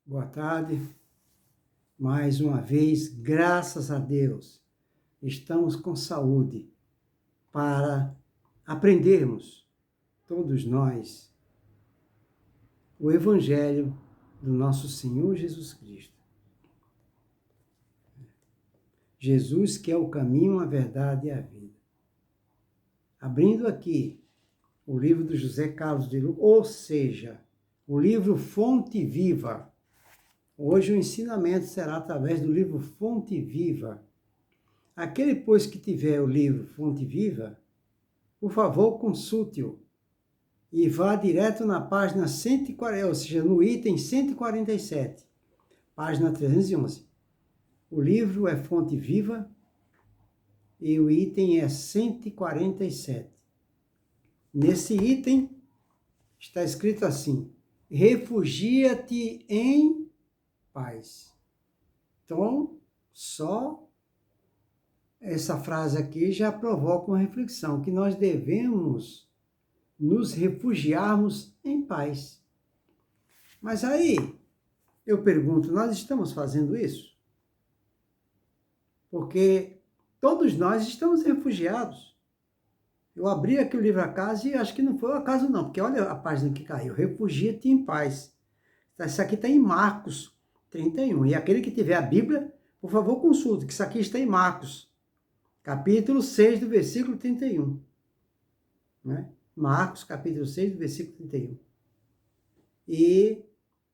Boa tarde. Mais uma vez, graças a Deus, estamos com saúde para aprendermos, todos nós, o Evangelho do nosso Senhor Jesus Cristo. Jesus que é o caminho, a verdade e a vida. Abrindo aqui o livro do José Carlos de Lucas, ou seja, o livro Fonte Viva. Hoje o ensinamento será através do livro Fonte Viva. Aquele, pois, que tiver o livro Fonte Viva, por favor, consulte-o e vá direto na página 140, ou seja, no item 147, página 311. O livro é Fonte Viva e o item é 147. Nesse item está escrito assim: refugia-te em paz. Então, só essa frase aqui já provoca uma reflexão, que nós devemos nos refugiarmos em paz. Mas aí, eu pergunto, nós estamos fazendo isso? Porque todos nós estamos refugiados. Eu abri aqui o livro A Casa e acho que não foi o acaso não, porque olha a página que caiu, refugia-te em paz. Isso aqui está em Marcos 31. E aquele que tiver a Bíblia, por favor, consulte, que isso aqui está em Marcos, capítulo 6, do versículo 31. Né? Marcos, capítulo 6, do versículo 31. E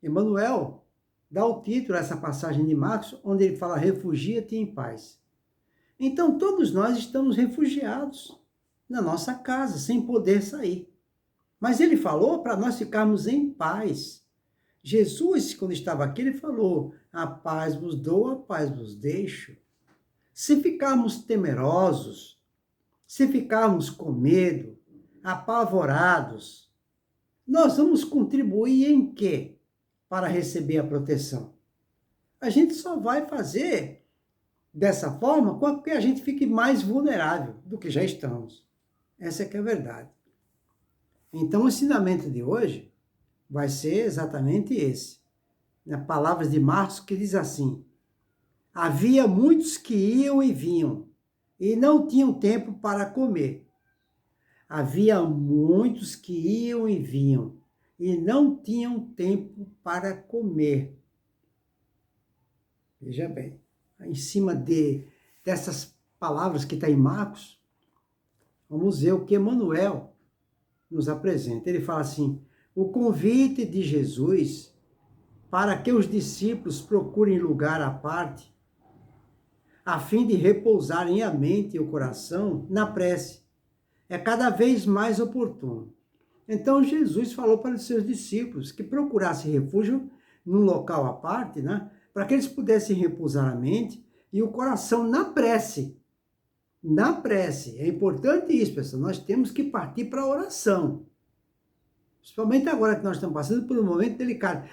Emmanuel dá o título a essa passagem de Marcos, onde ele fala, refugia-te em paz. Então, todos nós estamos refugiados na nossa casa, sem poder sair. Mas ele falou para nós ficarmos em paz. Jesus, quando estava aqui, ele falou, a paz vos dou, a paz vos deixo. Se ficarmos temerosos, se ficarmos com medo, apavorados, nós vamos contribuir em quê para receber a proteção? A gente só vai fazer dessa forma porque a gente fique mais vulnerável do que já estamos. Essa é que é a verdade. Então, o ensinamento de hoje vai ser exatamente esse. Nas palavras de Marcos, que diz assim, havia muitos que iam e vinham, e não tinham tempo para comer. Havia muitos que iam e vinham, e não tinham tempo para comer. Veja bem, em cima dessas palavras que está em Marcos, vamos ver o que Emmanuel nos apresenta. Ele fala assim, o convite de Jesus para que os discípulos procurem lugar à parte, a fim de repousarem a mente e o coração na prece, é cada vez mais oportuno. Então, Jesus falou para os seus discípulos que procurassem refúgio num local à parte, né, para que eles pudessem repousar a mente e o coração na prece. Na prece. É importante isso, pessoal. Nós temos que partir para a oração. Principalmente agora que nós estamos passando por um momento delicado.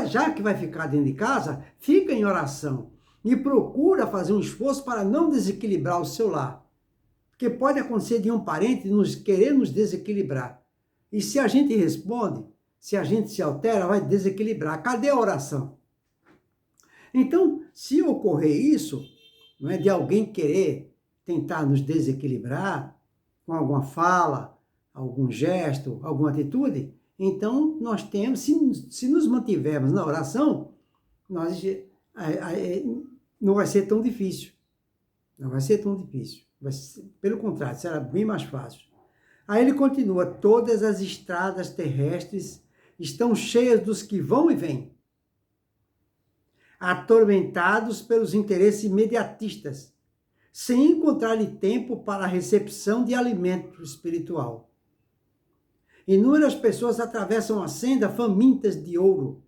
Já que vai ficar dentro de casa, fica em oração. E procura fazer um esforço para não desequilibrar o seu lar. Porque pode acontecer de um parente querer nos desequilibrar. E se a gente responde, se a gente se altera, vai desequilibrar. Cadê a oração? Então, se ocorrer isso, não é, de alguém querer tentar nos desequilibrar com alguma fala, algum gesto, alguma atitude, então nós temos, se nos mantivermos na oração, não vai ser tão difícil. Não vai ser tão difícil. Pelo contrário, será bem mais fácil. Aí ele continua, todas as estradas terrestres estão cheias dos que vão e vêm, atormentados pelos interesses imediatistas, sem encontrar-lhe tempo para a recepção de alimento espiritual. Inúmeras pessoas atravessam a senda famintas de ouro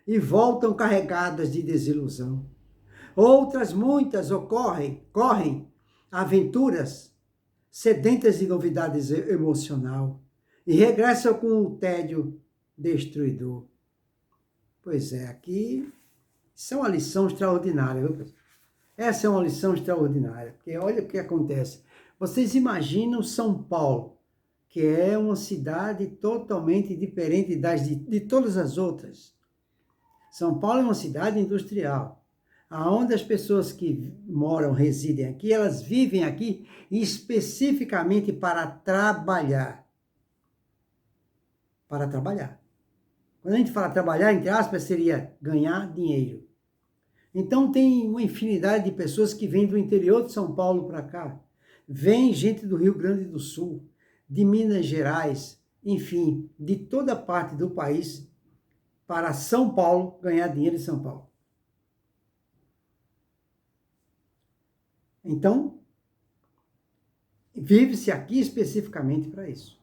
e voltam carregadas de desilusão. Outras muitas correm aventuras sedentas de novidades emocional e regressam com o tédio destruidor. Pois é, aqui isso é uma lição extraordinária, viu, pessoal? Essa é uma lição extraordinária, porque olha o que acontece. Vocês imaginam São Paulo, que é uma cidade totalmente diferente de todas as outras. São Paulo é uma cidade industrial, aonde as pessoas que moram, residem aqui, elas vivem aqui especificamente para trabalhar. Para trabalhar. Quando a gente fala trabalhar, entre aspas, seria ganhar dinheiro. Então tem uma infinidade de pessoas que vêm do interior de São Paulo para cá. Vem gente do Rio Grande do Sul, de Minas Gerais, enfim, de toda parte do país, para São Paulo, ganhar dinheiro em São Paulo. Então, vive-se aqui especificamente para isso.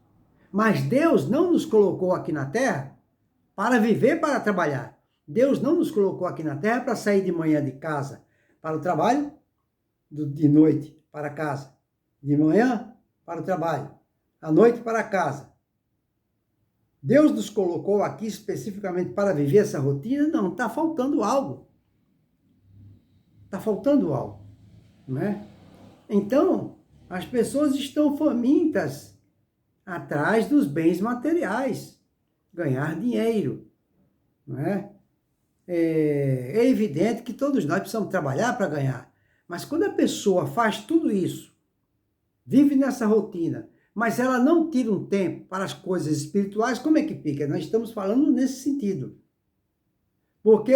Mas Deus não nos colocou aqui na Terra para viver, para trabalhar. Deus não nos colocou aqui na Terra para sair de manhã de casa para o trabalho, de noite para casa. De manhã para o trabalho, à noite para casa. Deus nos colocou aqui especificamente para viver essa rotina? Não, está faltando algo. Está faltando algo, não é? Então, as pessoas estão famintas atrás dos bens materiais, ganhar dinheiro, não é? É evidente que todos nós precisamos trabalhar para ganhar, mas quando a pessoa faz tudo isso, vive nessa rotina, mas ela não tira um tempo para as coisas espirituais, como é que fica? Nós estamos falando nesse sentido. Porque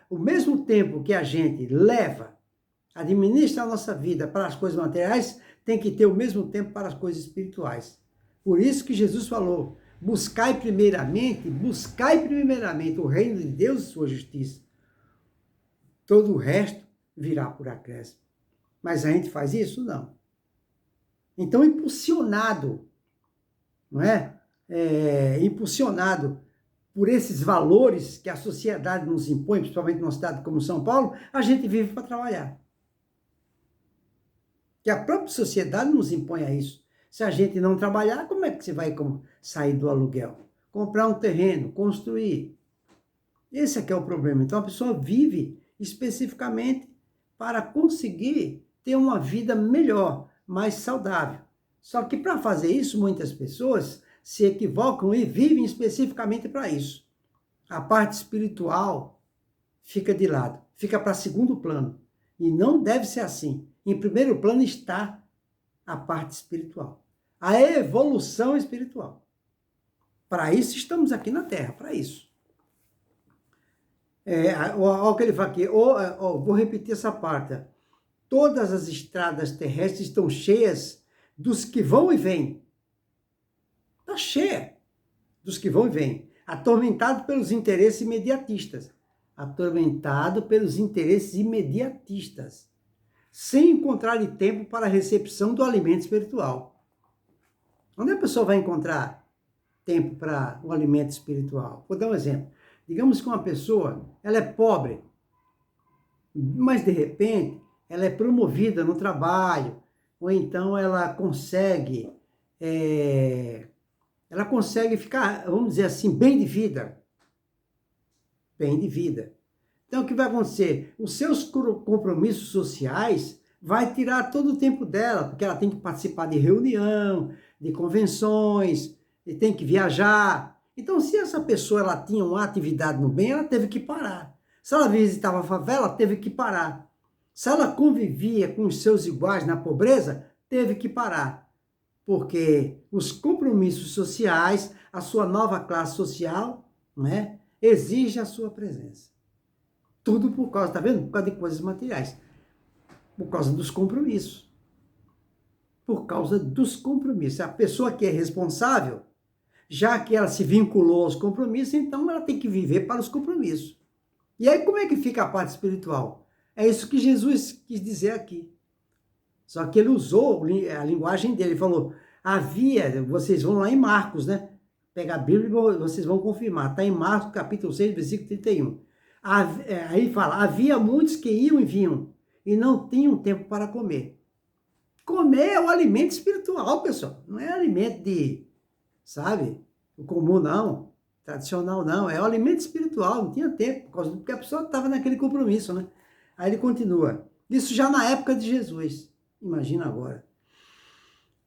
o mesmo tempo que a gente leva, administra a nossa vida para as coisas materiais, tem que ter o mesmo tempo para as coisas espirituais. Por isso que Jesus falou, buscai primeiramente o reino de Deus e sua justiça. Todo o resto virá por acréscimo. Mas a gente faz isso? Não. Então, impulsionado, não é? Impulsionado por esses valores que a sociedade nos impõe, principalmente numa cidade como São Paulo, a gente vive para trabalhar. Que a própria sociedade nos impõe a isso. Se a gente não trabalhar, como é que você vai sair do aluguel? Comprar um terreno, construir. Esse é que é o problema. Então, a pessoa vive especificamente para conseguir ter uma vida melhor, mais saudável. Só que para fazer isso, muitas pessoas se equivocam e vivem especificamente para isso. A parte espiritual fica de lado, fica para segundo plano. E não deve ser assim. Em primeiro plano está a parte espiritual, a evolução espiritual. Para isso estamos aqui na Terra, para isso. Olha o que ele fala aqui, vou repetir essa parte. Todas as estradas terrestres estão cheias dos que vão e vêm. Está cheia dos que vão e vêm. Atormentado pelos interesses imediatistas. Atormentado pelos interesses imediatistas. Sem encontrar tempo para a recepção do alimento espiritual. Onde a pessoa vai encontrar tempo para o alimento espiritual? Vou dar um exemplo. Digamos que uma pessoa, ela é pobre, mas de repente ela é promovida no trabalho, ou então ela consegue ficar, vamos dizer assim, bem de vida. Bem de vida. Então, o que vai acontecer? Os seus compromissos sociais vai tirar todo o tempo dela, porque ela tem que participar de reunião, de convenções, e tem que viajar. Então, se essa pessoa ela tinha uma atividade no bem, ela teve que parar. Se ela visitava a favela, ela teve que parar. Se ela convivia com os seus iguais na pobreza, teve que parar. Porque os compromissos sociais, a sua nova classe social, né, exige a sua presença. Tudo por causa, tá vendo? Por causa de coisas materiais. Por causa dos compromissos. Por causa dos compromissos. A pessoa que é responsável, já que ela se vinculou aos compromissos, então ela tem que viver para os compromissos. E aí como é que fica a parte espiritual? É isso que Jesus quis dizer aqui. Só que ele usou a linguagem dele. Ele falou, vocês vão lá em Marcos, né? Pega a Bíblia e vocês vão confirmar. Está em Marcos, capítulo 6, versículo 31. Aí fala, havia muitos que iam e vinham, e não tinham tempo para comer. Comer é o alimento espiritual, pessoal. Não é alimento sabe, o comum não, tradicional não. É o alimento espiritual, não tinha tempo, porque a pessoa estava naquele compromisso, né? Aí ele continua. Isso já na época de Jesus. Imagina agora.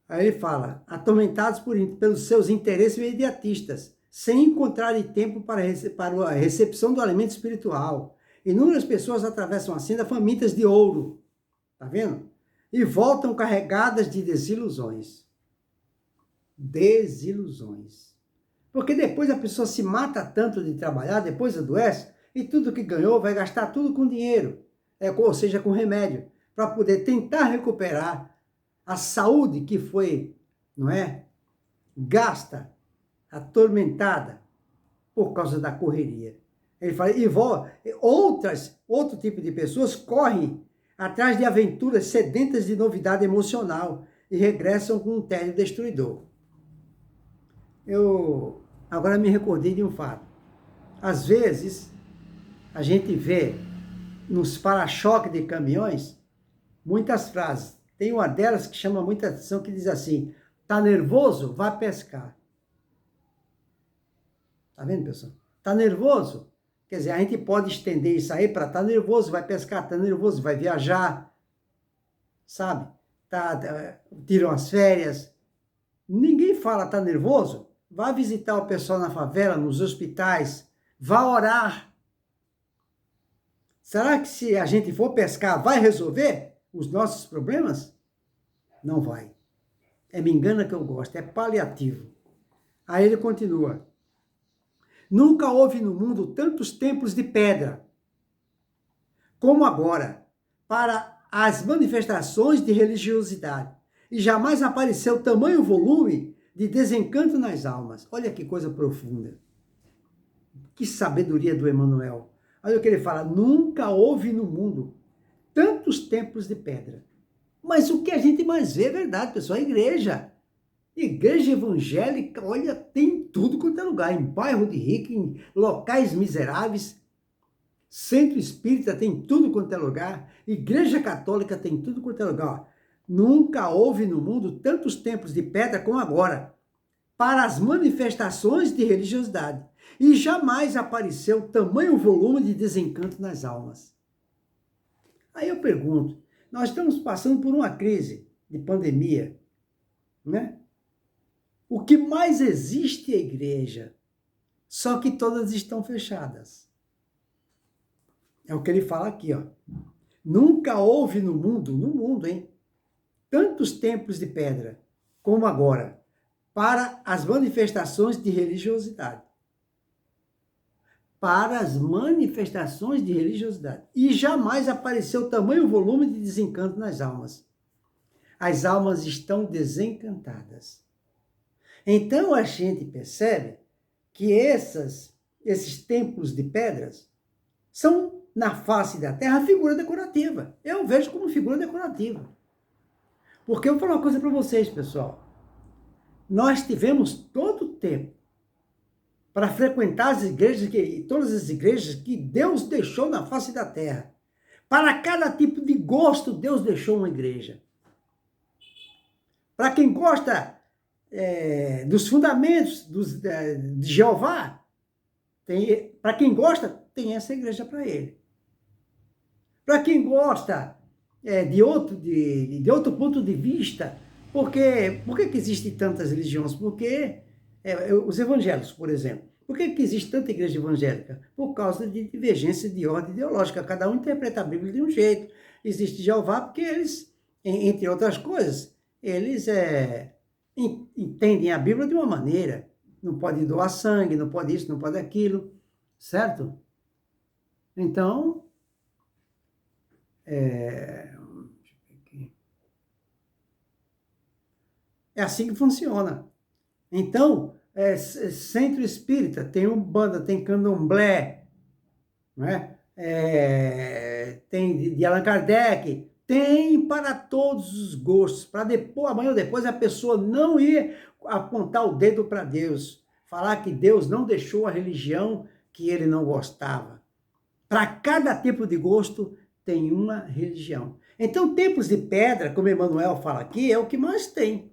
Aí ele fala, atormentados pelos seus interesses imediatistas, sem encontrarem tempo para a recepção do alimento espiritual. Inúmeras pessoas atravessam a senda famintas de ouro, tá vendo? E voltam carregadas de desilusões. Desilusões. Porque depois a pessoa se mata tanto de trabalhar, depois adoece, e tudo que ganhou vai gastar tudo com dinheiro, ou seja, com remédio, para poder tentar recuperar a saúde que foi, não é, gasta, atormentada por causa da correria. Ele fala, outro tipo de pessoas correm atrás de aventuras sedentas de novidade emocional e regressam com um tédio destruidor. Eu agora me recordei de um fato. Às vezes, a gente vê nos para-choques de caminhões muitas frases. Tem uma delas que chama muita atenção, que diz assim: tá nervoso? Vá pescar. Tá vendo, pessoal? Tá nervoso? Quer dizer, a gente pode estender isso aí para tá nervoso, vai pescar, tá nervoso, vai viajar, sabe? Tiram as férias. Ninguém fala tá nervoso? Vá visitar o pessoal na favela, nos hospitais, vá orar. Será que se a gente for pescar, vai resolver os nossos problemas? Não vai. Me engana que eu gosto, é paliativo. Aí ele continua. Nunca houve no mundo tantos templos de pedra como agora para as manifestações de religiosidade. E jamais apareceu tamanho volume de desencanto nas almas. Olha que coisa profunda. Que sabedoria do Emmanuel. Olha o que ele fala, nunca houve no mundo tantos templos de pedra. Mas o que a gente mais vê é verdade, pessoal, a igreja. Igreja evangélica, olha, tem tudo quanto é lugar, em bairro de rico, em locais miseráveis. Centro espírita tem tudo quanto é lugar. Igreja católica tem tudo quanto é lugar. Nunca houve no mundo tantos templos de pedra como agora, para as manifestações de religiosidade. E jamais apareceu tamanho volume de desencanto nas almas. Aí eu pergunto, nós estamos passando por uma crise de pandemia, né? O que mais existe é a igreja, só que todas estão fechadas. É o que ele fala aqui, ó. Nunca houve no mundo, hein? Tantos templos de pedra como agora, para as manifestações de religiosidade. Para as manifestações de religiosidade. E jamais apareceu tamanho volume de desencanto nas almas. As almas estão desencantadas. Então a gente percebe que esses templos de pedras são, na face da terra, figura decorativa. Eu vejo como figura decorativa. Porque eu vou falar uma coisa para vocês, pessoal. Nós tivemos todo o tempo para frequentar as igrejas, todas as igrejas que Deus deixou na face da terra. Para cada tipo de gosto, Deus deixou uma igreja. Para quem gosta dos fundamentos de Jeová, para quem gosta, tem essa igreja para ele. Para quem gosta de outro ponto de vista, por que existem tantas religiões? Porque os evangélicos, por exemplo, por que existe tanta igreja evangélica? Por causa de divergência de ordem ideológica, cada um interpreta a Bíblia de um jeito. Existe Jeová porque eles, entre outras coisas, eles entendem a Bíblia de uma maneira, não pode doar sangue, não pode isso, não pode aquilo, certo? Então, é assim que funciona. Então, centro espírita, tem Umbanda, tem Candomblé, né? Tem de Allan Kardec, tem para todos os gostos, para depois, amanhã ou depois, a pessoa não ir apontar o dedo para Deus, falar que Deus não deixou a religião que ele não gostava. Para cada tipo de gosto, tem uma religião. Então, templos de pedra, como Emmanuel fala aqui, é o que mais tem.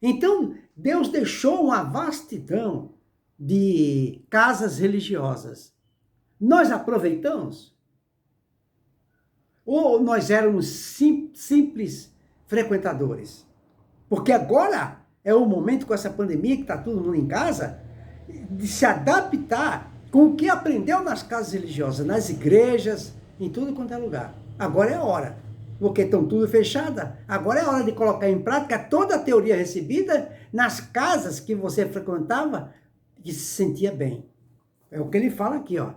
Então, Deus deixou uma vastidão de casas religiosas. Nós aproveitamos? Ou nós éramos simples frequentadores? Porque agora é o momento com essa pandemia que está todo mundo em casa, de se adaptar com o que aprendeu nas casas religiosas, nas igrejas, em tudo quanto é lugar. Agora é a hora, porque estão tudo fechada. Agora é a hora de colocar em prática toda a teoria recebida nas casas que você frequentava e se sentia bem. É o que ele fala aqui, ó.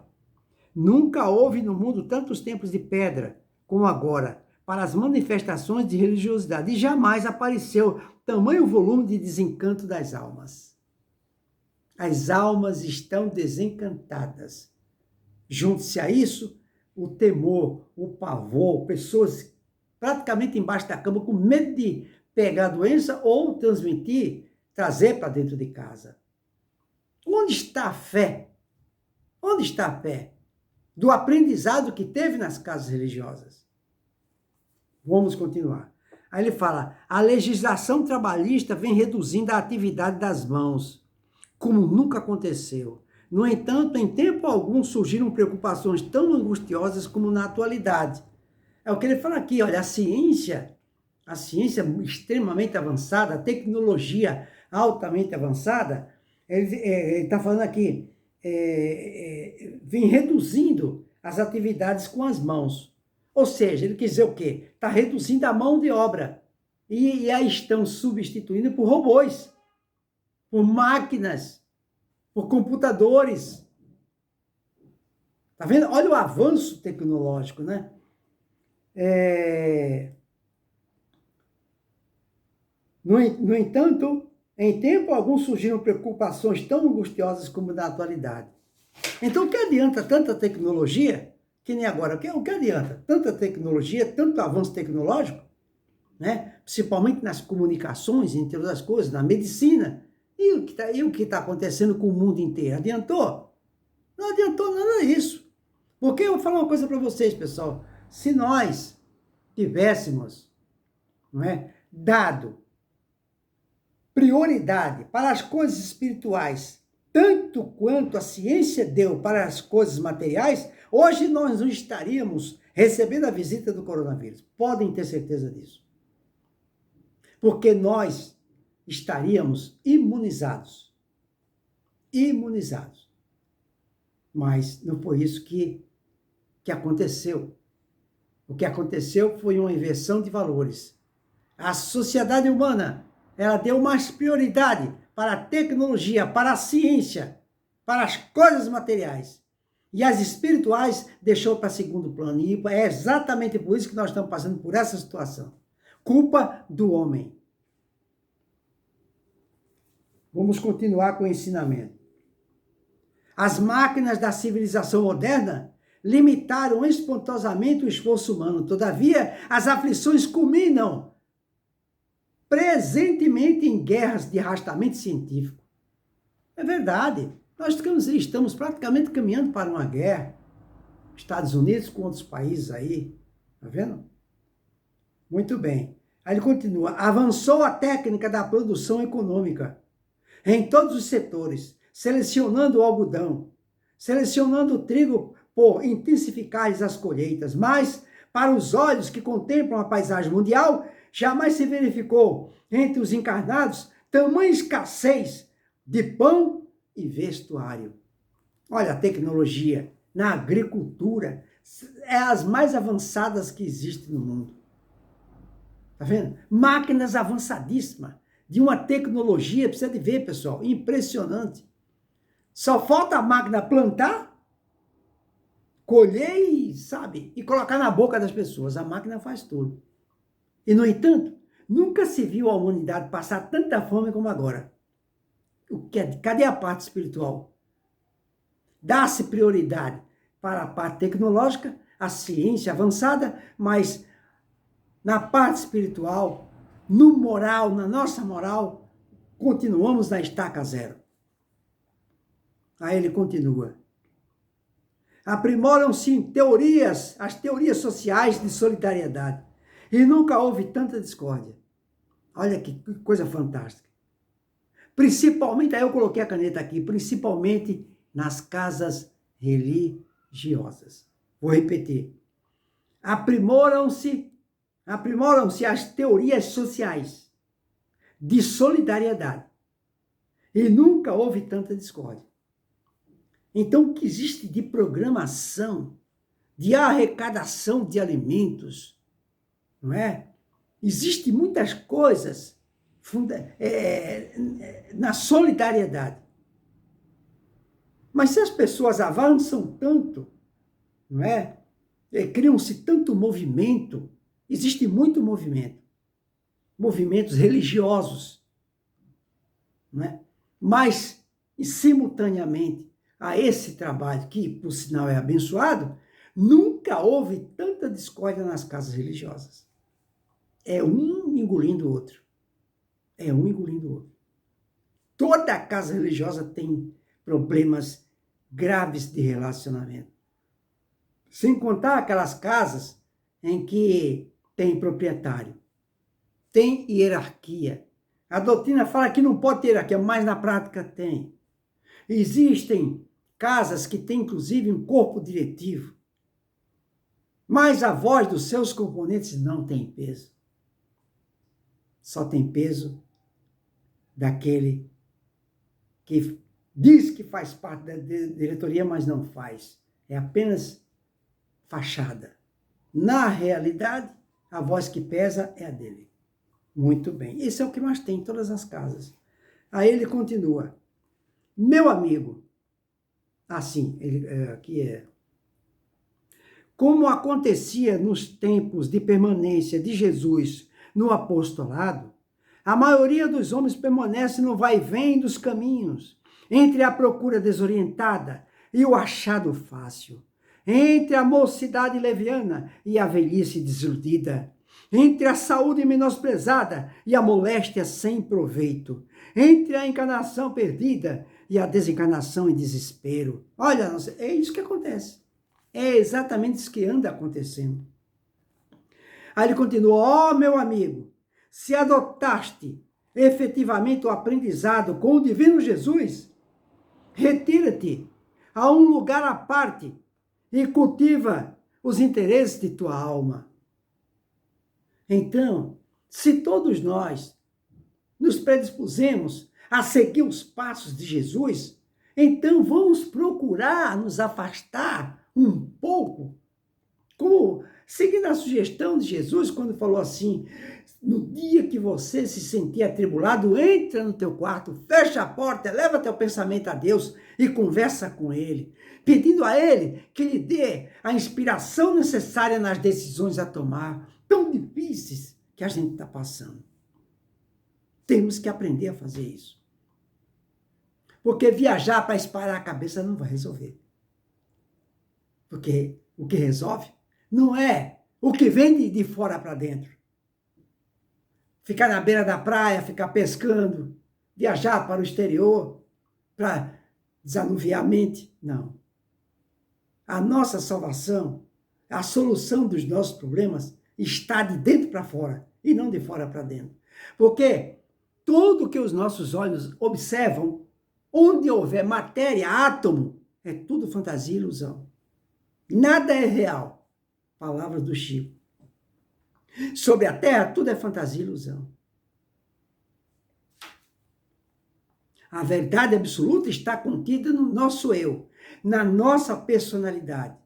Nunca houve no mundo tantos templos de pedra como agora para as manifestações de religiosidade e jamais apareceu tamanho volume de desencanto das almas. As almas estão desencantadas. Junte-se a isso o temor, o pavor, pessoas praticamente embaixo da cama com medo de pegar a doença ou transmitir, trazer para dentro de casa. Onde está a fé? Onde está a fé? Do aprendizado que teve nas casas religiosas. Vamos continuar. Aí ele fala, a legislação trabalhista vem reduzindo a atividade das mãos, como nunca aconteceu. No entanto, em tempo algum surgiram preocupações tão angustiosas como na atualidade. É o que ele fala aqui, olha, a ciência extremamente avançada, a tecnologia altamente avançada, ele está falando aqui, vem reduzindo as atividades com as mãos. Ou seja, ele quer dizer o quê? Está reduzindo a mão de obra. E a estão substituindo por robôs, por máquinas, por computadores. Tá vendo? Olha o avanço tecnológico, né? No entanto, em tempo algum surgiram preocupações tão angustiosas como na atualidade. Então, o que adianta tanta tecnologia, que nem agora, o que adianta? Tanta tecnologia, tanto avanço tecnológico, né? Principalmente nas comunicações, entre outras coisas, na medicina. E o que está acontecendo com o mundo inteiro? Adiantou? Não adiantou nada disso. Porque eu vou falar uma coisa para vocês, pessoal. Se nós tivéssemos, não é, dado prioridade para as coisas espirituais, tanto quanto a ciência deu para as coisas materiais, hoje nós não estaríamos recebendo a visita do coronavírus. Podem ter certeza disso. Porque nós estaríamos imunizados. Imunizados. Mas não foi isso que aconteceu. O que aconteceu foi uma inversão de valores. A sociedade humana, ela deu mais prioridade para a tecnologia, para a ciência, para as coisas materiais. E as espirituais deixou para segundo plano. E é exatamente por isso que nós estamos passando por essa situação. Culpa do homem. Vamos continuar com o ensinamento. As máquinas da civilização moderna limitaram espantosamente o esforço humano. Todavia, as aflições culminam presentemente em guerras de arrastamento científico. É verdade. Nós estamos praticamente caminhando para uma guerra. Estados Unidos com outros países aí. Tá vendo? Muito bem. Aí ele continua. Avançou a técnica da produção econômica em todos os setores, selecionando o algodão, selecionando o trigo por intensificar as colheitas. Mas, para os olhos que contemplam a paisagem mundial, jamais se verificou entre os encarnados tamanha escassez de pão e vestuário. Olha, a tecnologia na agricultura é as mais avançadas que existem no mundo. Tá vendo? Máquinas avançadíssimas, de uma tecnologia, precisa de ver, pessoal, impressionante. Só falta a máquina plantar, colher e, sabe, e colocar na boca das pessoas. A máquina faz tudo. E, no entanto, nunca se viu a humanidade passar tanta fome como agora. Cadê a parte espiritual? Dá-se prioridade para a parte tecnológica, a ciência avançada, mas na parte espiritual, no moral, na nossa moral, continuamos na estaca zero. Aí ele continua. Aprimoram-se as teorias sociais de solidariedade. E nunca houve tanta discórdia. Olha que coisa fantástica. Principalmente, aí eu coloquei a caneta aqui, principalmente nas casas religiosas. Vou repetir. Aprimoram-se as teorias sociais de solidariedade. E nunca houve tanta discórdia. Então, o que existe de programação, de arrecadação de alimentos, não é? Existem muitas coisas na solidariedade. Mas se as pessoas avançam tanto, não é? Criam-se tanto movimento, existe muito movimento, movimentos religiosos, não é? Mas, simultaneamente a esse trabalho, que por sinal é abençoado, nunca houve tanta discórdia nas casas religiosas. É um engolindo o outro. É um engolindo o outro. Toda casa religiosa tem problemas graves de relacionamento. Sem contar aquelas casas em que tem proprietário, tem hierarquia. A doutrina fala que não pode ter hierarquia, mas na prática tem. Existem casas que têm, inclusive, um corpo diretivo, mas a voz dos seus componentes não tem peso. Só tem peso daquele que diz que faz parte da diretoria, mas não faz. É apenas fachada. Na realidade, a voz que pesa é a dele. Muito bem. Esse é o que mais tem em todas as casas. Aí ele continua. Meu amigo, assim, aqui é. Como acontecia nos tempos de permanência de Jesus no apostolado, a maioria dos homens permanece no vai-vem dos caminhos, entre a procura desorientada e o achado fácil, entre a mocidade leviana e a velhice desiludida, entre a saúde menosprezada e a moléstia sem proveito, entre a encarnação perdida e a desencarnação em desespero. Olha, é isso que acontece. É exatamente isso que anda acontecendo. Aí ele continua, meu amigo, se adotaste efetivamente o aprendizado com o divino Jesus, retira-te a um lugar à parte e cultiva os interesses de tua alma. Então, se todos nós nos predispusemos a seguir os passos de Jesus, então vamos procurar nos afastar um pouco, seguindo a sugestão de Jesus, quando falou assim, no dia que você se sentir atribulado, entra no teu quarto, fecha a porta, leva teu pensamento a Deus e conversa com Ele, pedindo a Ele que lhe dê a inspiração necessária nas decisões a tomar, tão difíceis que a gente está passando. Temos que aprender a fazer isso. Porque viajar para espalhar a cabeça não vai resolver. Porque o que resolve não é o que vem de fora para dentro. Ficar na beira da praia, ficar pescando, viajar para o exterior, para desanuviar a mente. Não. A nossa salvação, a solução dos nossos problemas está de dentro para fora e não de fora para dentro. Porque tudo que os nossos olhos observam, onde houver matéria, átomo, é tudo fantasia e ilusão. Nada é real. Palavras do Chico. Sobre a Terra, tudo é fantasia e ilusão. A verdade absoluta está contida no nosso eu, na nossa personalidade,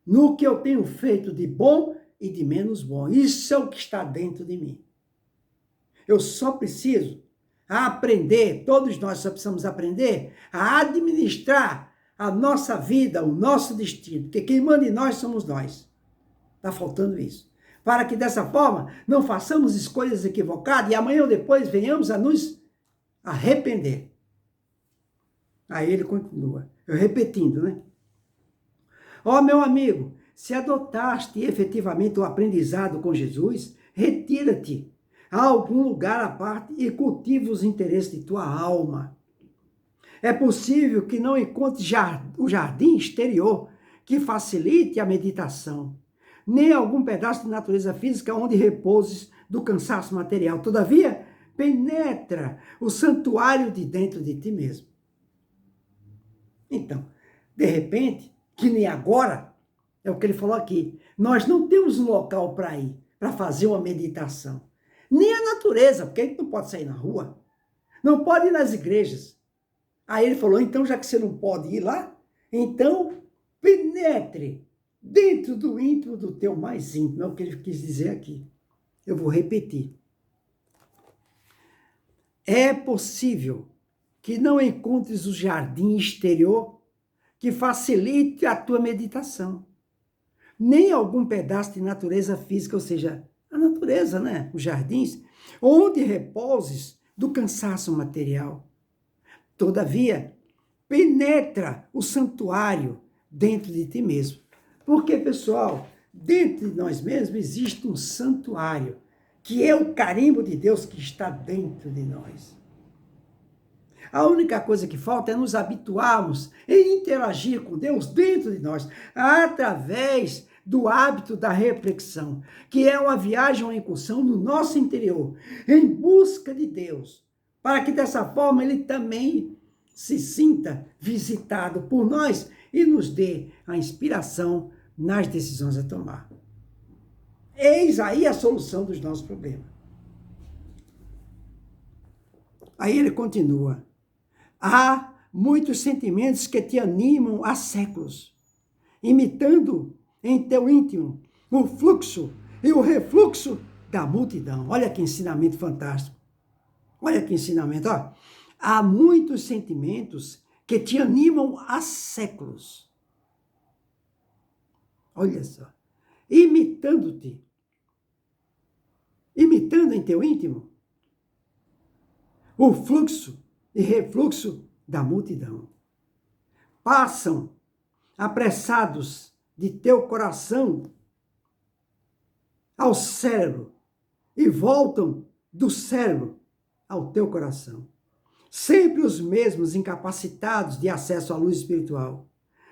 no que eu tenho feito de bom e de menos bom. Isso é o que está dentro de mim. Eu só preciso aprender, todos nós só precisamos aprender a administrar a nossa vida, o nosso destino, porque quem manda em nós somos nós. Está faltando isso. Para que dessa forma não façamos escolhas equivocadas e amanhã ou depois venhamos a nos arrepender. Aí ele continua, eu repetindo, né? Meu amigo, se adotaste efetivamente o aprendizado com Jesus, retira-te a algum lugar à parte e cultiva os interesses de tua alma. É possível que não encontre o jardim exterior que facilite a meditação, nem algum pedaço de natureza física onde repouses do cansaço material. Todavia, penetra o santuário de dentro de ti mesmo. Então, de repente, que nem agora, é o que ele falou aqui, nós não temos um local para ir, para fazer uma meditação. Nem a natureza, porque a gente não pode sair na rua. não pode ir nas igrejas. Aí ele falou, então já que você não pode ir lá, então penetre dentro do íntimo do teu mais íntimo. É o que ele quis dizer aqui. Eu vou repetir. É possível que não encontres o jardim exterior que facilite a tua meditação, nem algum pedaço de natureza física, ou seja, a natureza, né? Os jardins, onde repouses do cansaço material. Todavia, penetra o santuário dentro de ti mesmo. Porque, pessoal, dentro de nós mesmos existe um santuário, que é o carimbo de Deus que está dentro de nós. A única coisa que falta é nos habituarmos em interagir com Deus dentro de nós, através do hábito da reflexão, que é uma viagem, uma incursão no nosso interior, em busca de Deus, para que dessa forma Ele também se sinta visitado por nós e nos dê a inspiração nas decisões a tomar. Eis aí a solução dos nossos problemas. Aí ele continua. Há muitos sentimentos que te animam há séculos, imitando em teu íntimo o fluxo e o refluxo da multidão. Olha que ensinamento fantástico. Olha que ensinamento, ó. Há muitos sentimentos que te animam há séculos. Olha só. Imitando em teu íntimo o fluxo e refluxo da multidão. Passam apressados de teu coração ao cérebro e voltam do cérebro ao teu coração. Sempre os mesmos incapacitados de acesso à luz espiritual.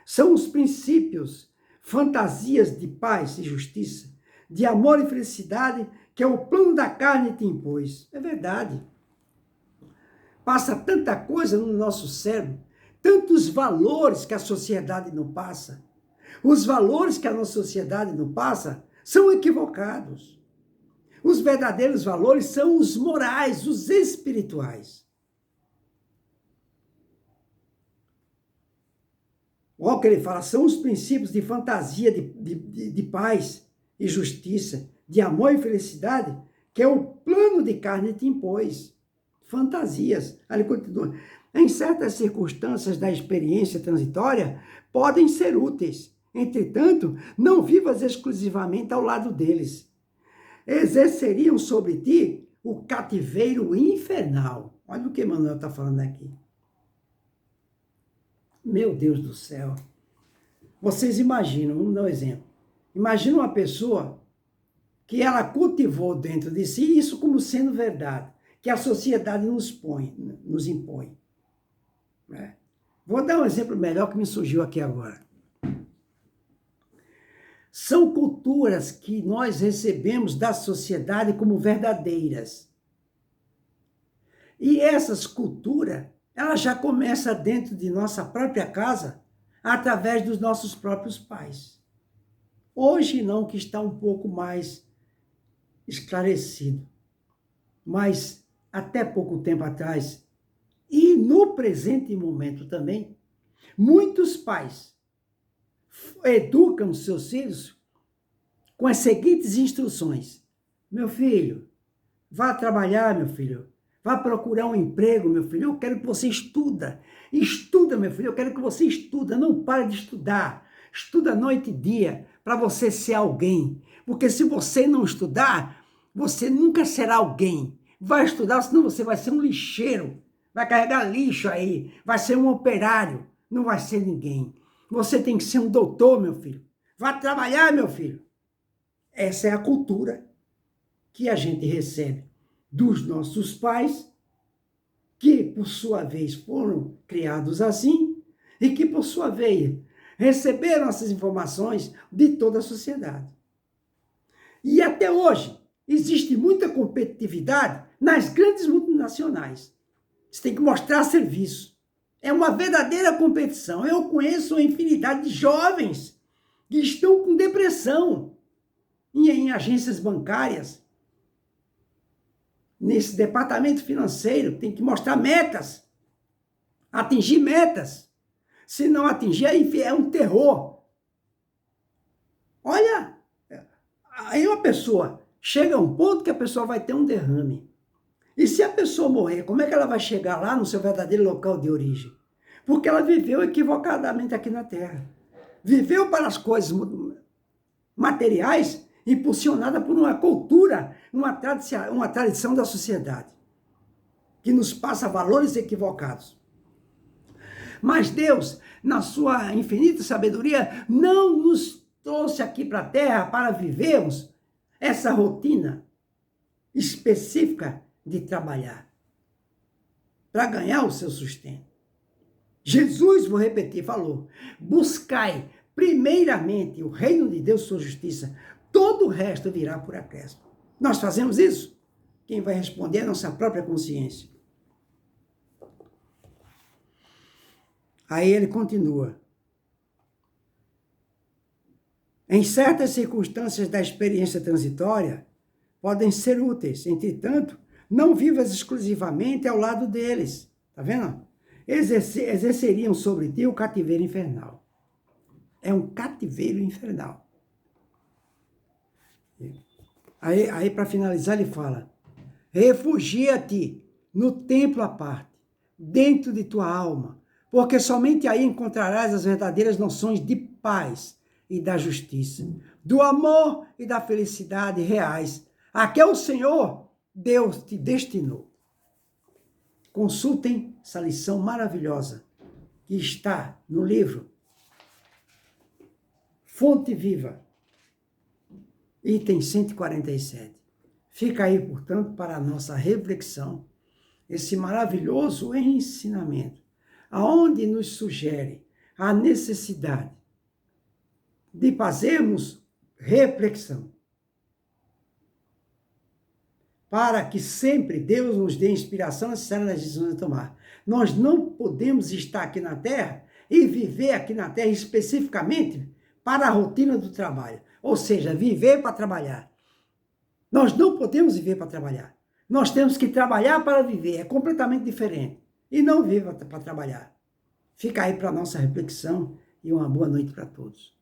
São os princípios, fantasias de paz e justiça, de amor e felicidade que o plano da carne te impôs. É verdade. Passa tanta coisa no nosso cérebro, tantos valores que a sociedade não passa. Os valores que a nossa sociedade não passa são equivocados. Os verdadeiros valores são os morais, os espirituais. Olha o que ele fala, são os princípios de fantasia, de paz e justiça, de amor e felicidade, que é o plano de carne te impôs. Fantasias. Aí ele continua. Em certas circunstâncias da experiência transitória, podem ser úteis. Entretanto, não vivas exclusivamente ao lado deles. Exerceriam sobre ti o cativeiro infernal. Olha o que Emmanuel está falando aqui. Meu Deus do céu. Vocês imaginam, vamos dar um exemplo. Imagina uma pessoa que ela cultivou dentro de si isso como sendo verdade, que a sociedade nos impõe. Né? Vou dar um exemplo melhor que me surgiu aqui agora. São culturas que nós recebemos da sociedade como verdadeiras. E essas culturas, ela já começa dentro de nossa própria casa, através dos nossos próprios pais. Hoje não, que está um pouco mais esclarecido. Mas até pouco tempo atrás, e no presente momento também, muitos pais educam seus filhos com as seguintes instruções. Meu filho, vá trabalhar, meu filho. Vá procurar um emprego, meu filho. Eu quero que você estuda. Estuda, meu filho. Eu quero que você estuda. Não pare de estudar. Estuda noite e dia para você ser alguém. Porque se você não estudar, você nunca será alguém. Vai estudar, senão você vai ser um lixeiro. Vai carregar lixo aí. Vai ser um operário. Não vai ser ninguém. Você tem que ser um doutor, meu filho. Vá trabalhar, meu filho. Essa é a cultura que a gente recebe dos nossos pais, que, por sua vez, foram criados assim, e que, por sua vez, receberam essas informações de toda a sociedade. E até hoje, existe muita competitividade nas grandes multinacionais. Você tem que mostrar serviço. É uma verdadeira competição. Eu conheço uma infinidade de jovens que estão com depressão em agências bancárias, nesse departamento financeiro, tem que mostrar metas, atingir metas. Se não atingir, aí é um terror. Olha, aí uma pessoa chega a um ponto que a pessoa vai ter um derrame. E se a pessoa morrer, como é que ela vai chegar lá no seu verdadeiro local de origem? Porque ela viveu equivocadamente aqui na Terra. Viveu para as coisas materiais, impulsionada por uma cultura, uma tradição da sociedade, que nos passa valores equivocados. Mas Deus, na sua infinita sabedoria, não nos trouxe aqui para a Terra para vivermos essa rotina específica de trabalhar, para ganhar o seu sustento. Jesus, vou repetir, falou: buscai primeiramente o reino de Deus e sua justiça, todo o resto virá por acréscimo. Nós fazemos isso? Quem vai responder é a nossa própria consciência. Aí ele continua. Em certas circunstâncias da experiência transitória, podem ser úteis, entretanto, não vivas exclusivamente ao lado deles. Tá vendo? Exerceriam sobre ti o cativeiro infernal. É um cativeiro infernal. Aí para finalizar, ele fala: refugia-te no templo à parte, dentro de tua alma, porque somente aí encontrarás as verdadeiras noções de paz e da justiça, do amor e da felicidade reais, a que o Senhor Deus te destinou. Consultem essa lição maravilhosa que está no livro Fonte Viva, item 147. Fica aí, portanto, para a nossa reflexão, esse maravilhoso ensinamento, aonde nos sugere a necessidade de fazermos reflexão, para que sempre Deus nos dê inspiração necessária nas decisões a tomar. Nós não podemos estar aqui na Terra e viver aqui na Terra especificamente para a rotina do trabalho, ou seja, viver para trabalhar. Nós não podemos viver para trabalhar. Nós temos que trabalhar para viver, é completamente diferente. E não viver para trabalhar. Fica aí para a nossa reflexão e uma boa noite para todos.